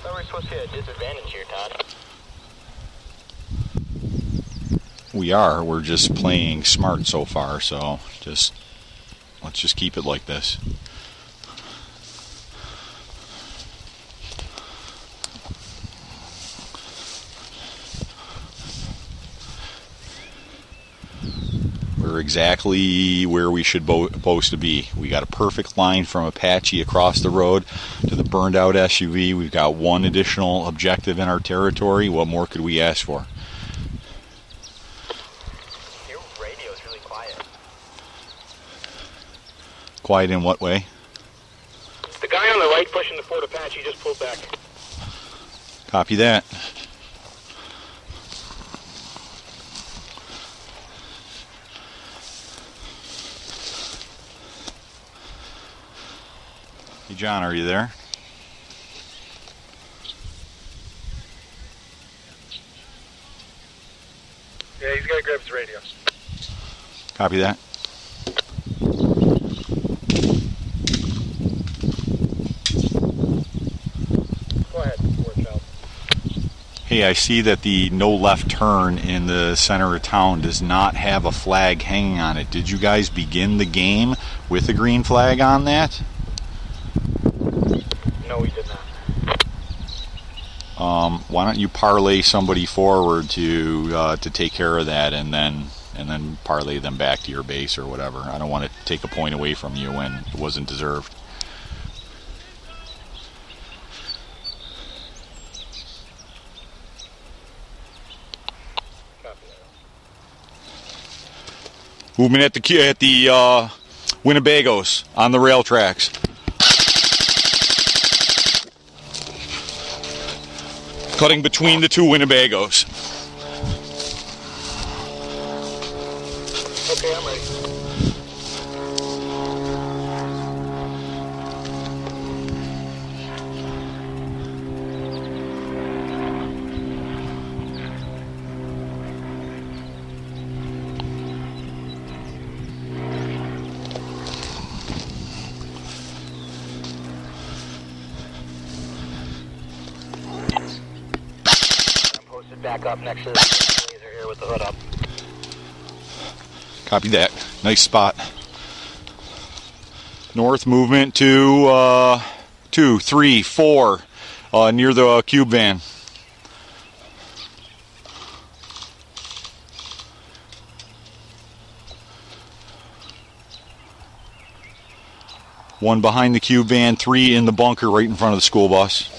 thought we were supposed to be at a disadvantage here, Todd. We are. We're just playing smart so far, so let's just keep it like this. We're exactly where we should supposed to be. We got a perfect line from Apache across the road to the burned out SUV. We've got one additional objective in our territory. What more could we ask for? Your radio's really quiet. Quiet in what way? The guy on the right pushing the Ford Apache just pulled back. Copy that. Hey John, are you there? Yeah, he's got to grab his radio. Copy that. Go ahead, watch out. Hey, I see that the no left turn in the center of town does not have a flag hanging on it. Did you guys begin the game with a green flag on that? No, we did not. Why don't you parlay somebody forward to take care of that, and then parlay them back to your base or whatever. I don't want to take a point away from you when it wasn't deserved. Movement at the Winnebagos on the rail tracks. Cutting between the two Winnebagos. Okay, I'm ready. Back up next to the laser here with the hood up. Copy that. Nice spot. North movement to 2, 3, 4 near the cube van. One behind the cube van, 3 in the bunker right in front of the school bus.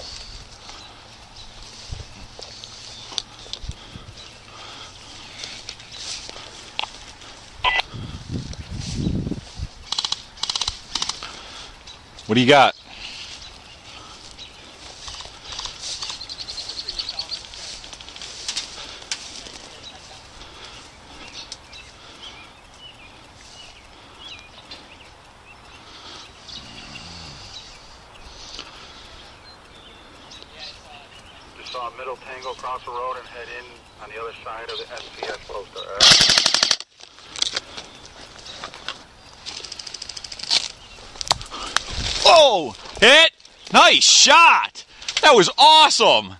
What do you got? Just saw a middle tango cross the road and head in on the other side of the SPS poster. Oh, hit! Nice shot! That was awesome!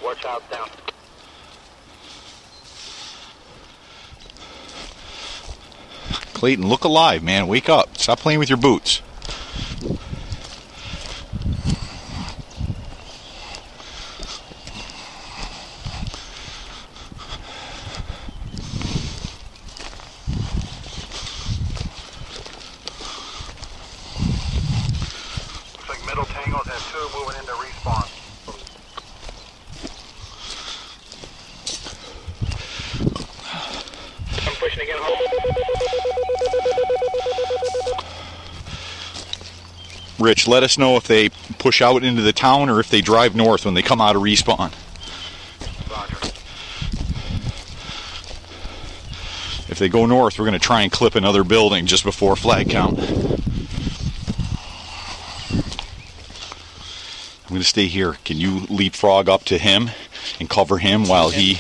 Watch out down. Clayton, look alive, man. Wake up. Stop playing with your boots. Middle tangles have 2 moving into respawn. I'm pushing again home. Rich, let us know if they push out into the town or if they drive north when they come out of respawn. Roger. If they go north, we're going to try and clip another building just before flag count. I'm going to stay here. Can you leapfrog up to him and cover him while he...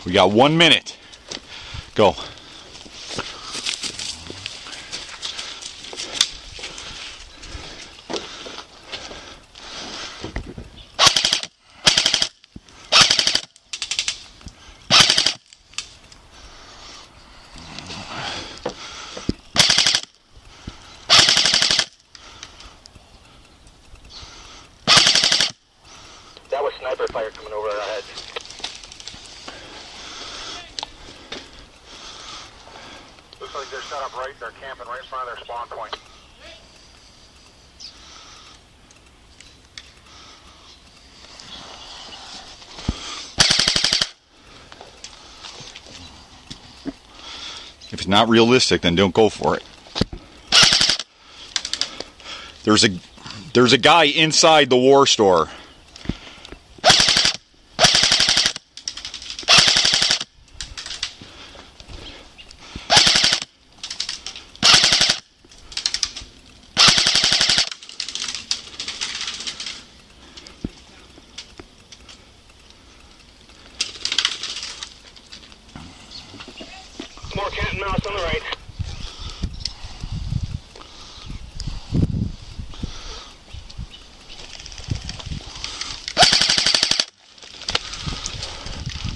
We got 1 minute. Go. Looks like they're set up right, they're camping right in front of their spawn point. If it's not realistic, then don't go for it. There's a guy inside the war store. More cat and mouse on the right.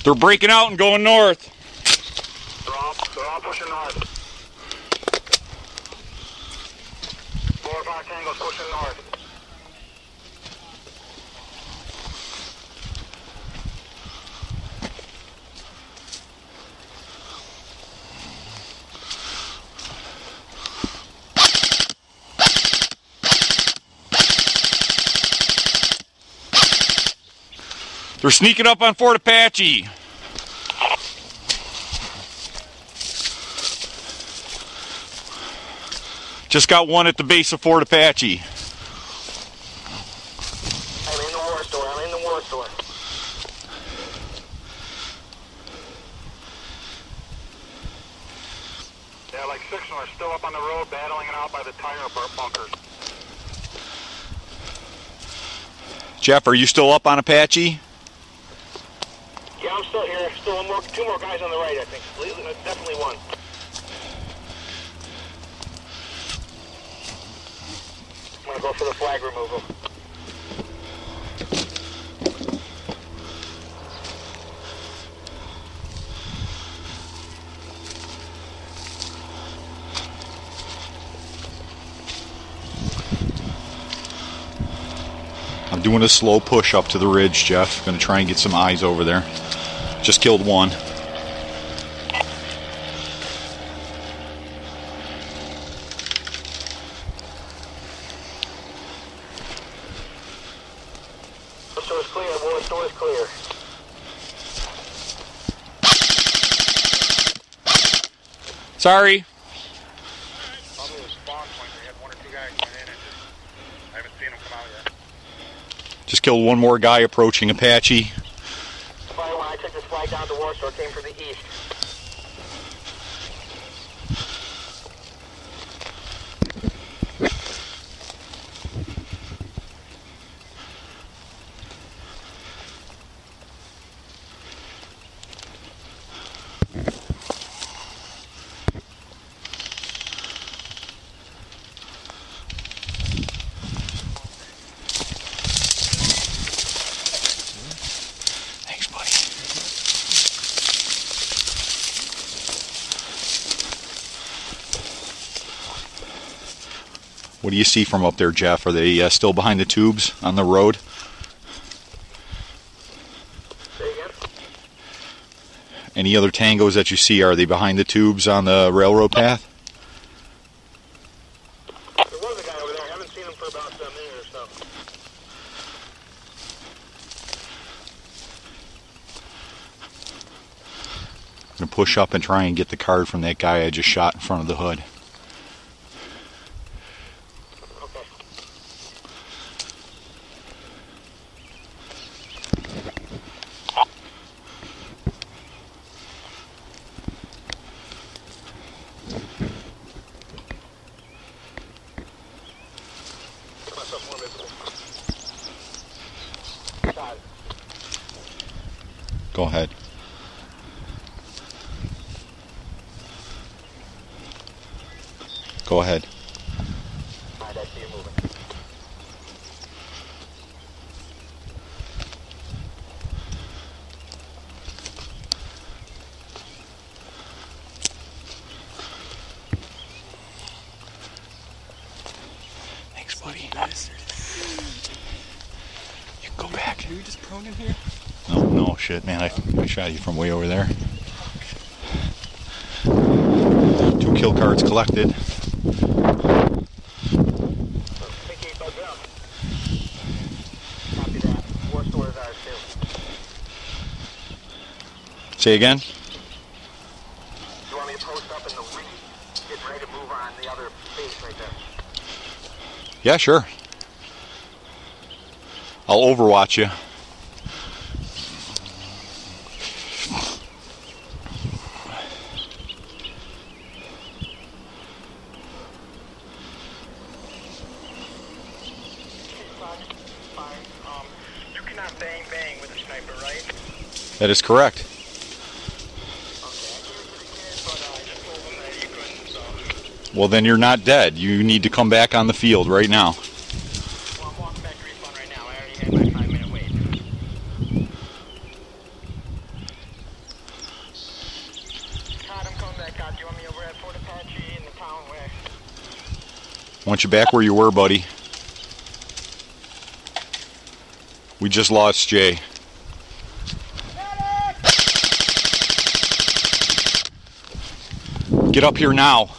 They're breaking out and going north. They're all pushing north. 4 or 5 tangos pushing north. They're sneaking up on Fort Apache. Just got one at the base of Fort Apache. I'm in the war store. I'm in the war store. Yeah, like 6 of them are still up on the road battling it out by the tire bunkers. Jeff, are you still up on Apache? Yeah, I'm still here. Still 2 more guys on the right, I think. Definitely one. I'm gonna go for the flag removal. I'm doing a slow push up to the ridge, Jeff. Gonna try and get some eyes over there. Just killed one. War store is clear. War store is clear. Sorry. Probably the spawn point. They had 1 or 2 guys come in and I haven't seen them come out yet. Just killed one more guy approaching Apache. Fire when I took this flag down to war store came from the east. Thanks, buddy. What do you see from up there, Jeff? Are they still behind the tubes on the road? Say again? Any other tangos that you see, are they behind the tubes on the railroad path? There was a guy over there. I haven't seen him for about a minute or so. I'm going to push up and try and get the card from that guy I just shot in front of the hood. Okay. Get myself more visible. Got it. Go ahead. Go ahead. Alright, I see you moving. Thanks, buddy. You can go back. Are you just prone in here? No, shit, man. I shot you from way over there. 2 kill cards collected. Say again? You want me to post up in the reed, getting ready to move on the other base right there? Yeah, sure. I'll overwatch you. You cannot bang with a sniper, right? That is correct. Well, then you're not dead. You need to come back on the field right now. Well, I'm walking back to respawn right now. I already had my 5-minute wait. Todd, I'm coming back out. Do you want me over at Fort Apache in the town where? Want you back where you were, buddy. We just lost Jay. Get up here now.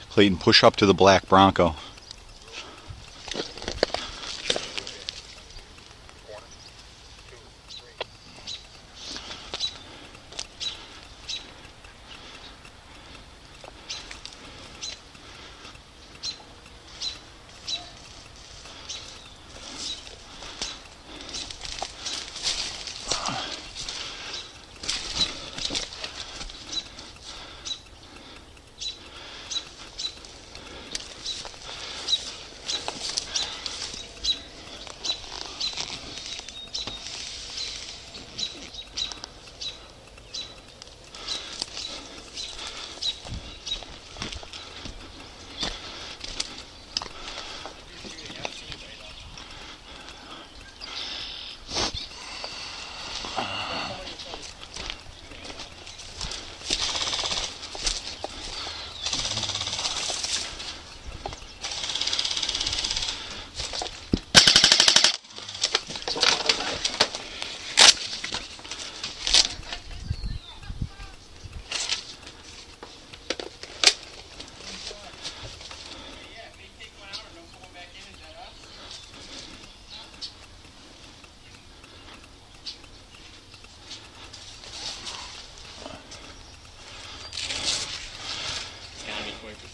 Clayton, push up to the black Bronco.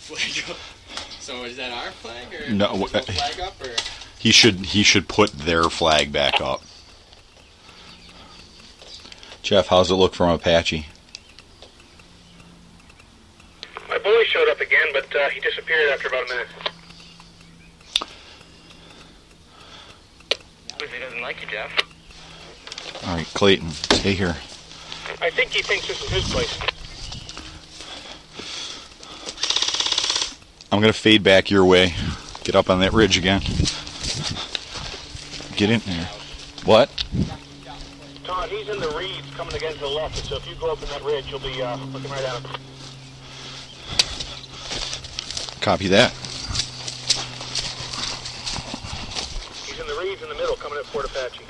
Flag up. So is that our flag or No, flag up or? He should put their flag back up. Jeff, how's it look from Apache? My bully showed up again, but he disappeared after about a minute. He doesn't like you, Jeff. All right, Clayton, stay here. I think he thinks this is his place. I'm going to fade back your way. Get up on that ridge again. Get in there. What? Todd, he's in the reeds coming again to the left, and so if you go up in that ridge, you'll be looking right at him. Copy that. He's in the reeds in the middle coming at Fort Apache.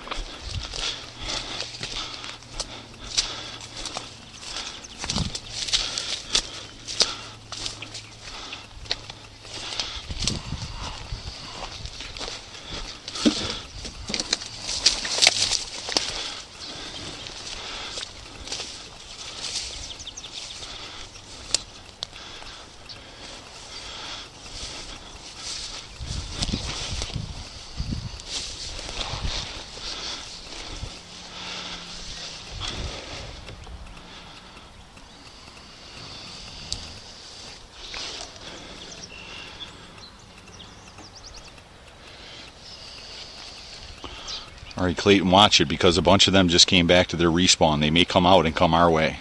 All right, Clayton, watch it, because a bunch of them just came back to their respawn. They may come out and come our way.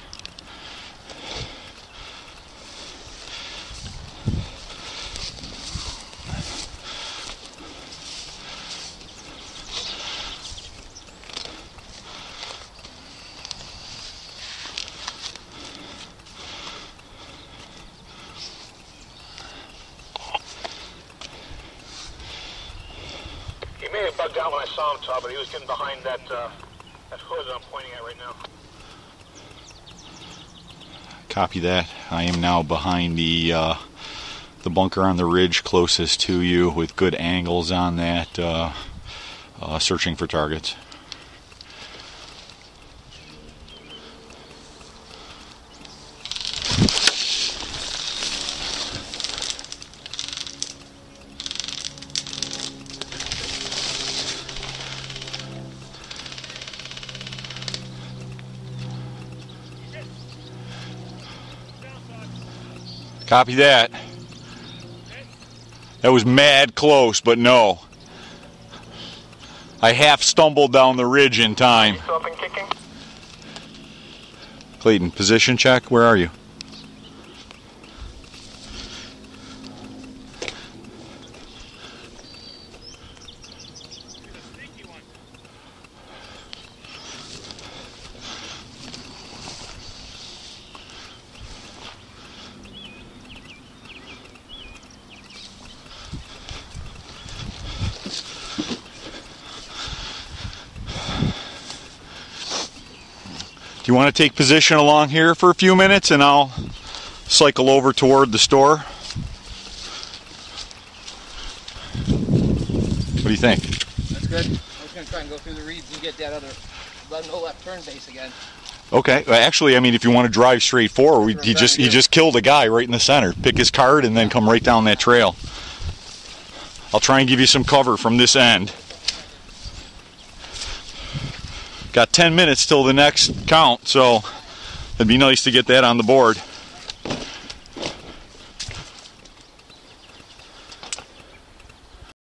He may have bugged out when I saw him, Todd, but he was getting behind that hood that I'm pointing at right now. Copy that. I am now behind the bunker on the ridge closest to you, with good angles on that, searching for targets. Copy that. That was mad close, but no. I half stumbled down the ridge in time. Up and kicking. Clayton, position check. Where are you? Do you want to take position along here for a few minutes, and I'll cycle over toward the store? What do you think? That's good. I was going to try and go through the reeds and get that other no left turn base again. Okay. Actually, I mean, if you want to drive straight forward, he just killed a guy right in the center. Pick his card and then come right down that trail. I'll try and give you some cover from this end. Got 10 minutes till the next count, so it'd be nice to get that on the board.